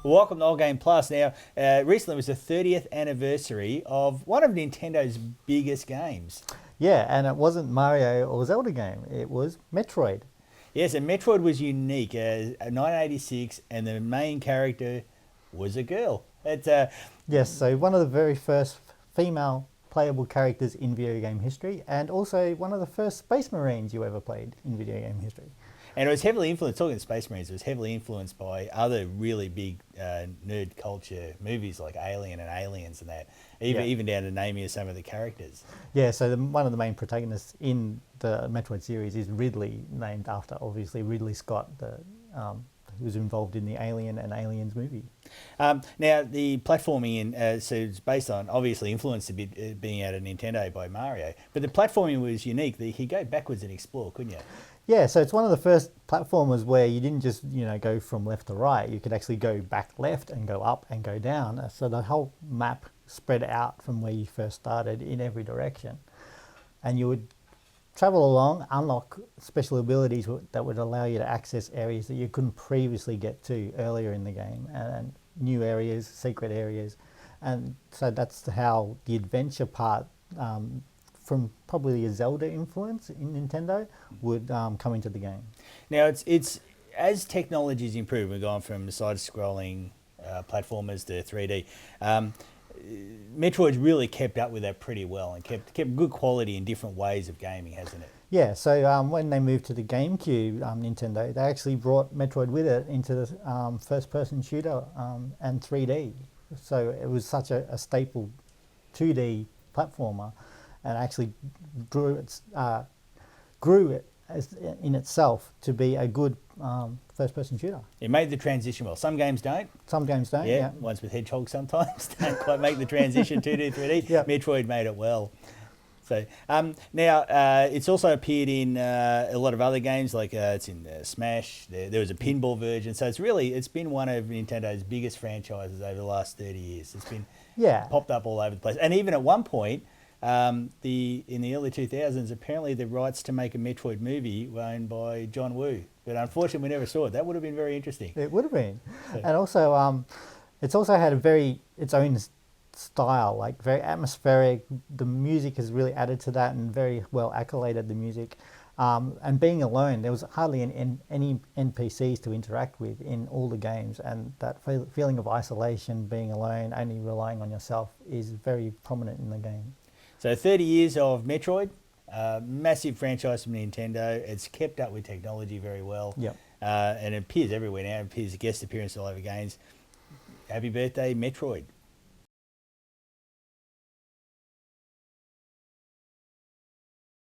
Welcome to Old Game Plus. Now, recently was the 30th anniversary of one of Nintendo's biggest games. Yeah, and it wasn't Mario or Zelda game. It was Metroid. Yes, and Metroid was unique. 1986, and the main character was a girl. Yes, so one of the very first female playable characters in video game history, and also one of the first Space Marines you ever played in video game history. And it was heavily influenced, talking of Space Marines, it was heavily influenced by other really big nerd culture movies like Alien and Aliens and that, even down to naming of some of the characters. Yeah, so one of the main protagonists in the Metroid series is Ridley, named after, obviously, Ridley Scott, who was involved in the Alien and Aliens movie. Now, the platforming, so it's based on, obviously influenced a bit being out of Nintendo by Mario, but the platforming was unique. You could go backwards and explore, couldn't you? Yeah, so it's one of the first platformers where you didn't just, go from left to right. You could actually go back left and go up and go down. So the whole map spread out from where you first started in every direction. And you would travel along, unlock special abilities that would allow you to access areas that you couldn't previously get to earlier in the game, and new areas, secret areas. And so that's how the adventure part, from probably a Zelda influence in Nintendo, would come into the game. Now, it's as technology's improved, we've gone from side-scrolling platformers to 3D. Metroid's really kept up with that pretty well and kept good quality in different ways of gaming, hasn't it? Yeah, so when they moved to the GameCube, Nintendo, they actually brought Metroid with it into the first-person shooter and 3D. So it was such a staple 2D platformer, and actually grew it in itself to be a good first-person shooter. It made the transition well. Some games don't. Some games don't. Yeah. Ones with Hedgehog sometimes don't quite make the transition 2D, 3D. Yep. Metroid made it well. So now it's also appeared in a lot of other games, like it's in Smash. There was a pinball version. So it's been one of Nintendo's biggest franchises over the last 30 years. It's been popped up all over the place, and even at one point. In the early 2000s, apparently the rights to make a Metroid movie were owned by John Woo, but unfortunately we never saw it. That would have been very interesting. It would have been, and also it's also had its own style, like very atmospheric. The music has really added to that, and very well accoladed the music. And being alone, there was hardly any NPCs to interact with in all the games, and that feeling of isolation, being alone, only relying on yourself, is very prominent in the game. So 30 years of Metroid, massive franchise from Nintendo. It's kept up with technology very well. Yep. And it appears everywhere now. It appears guest appearance all over games. Happy birthday, Metroid.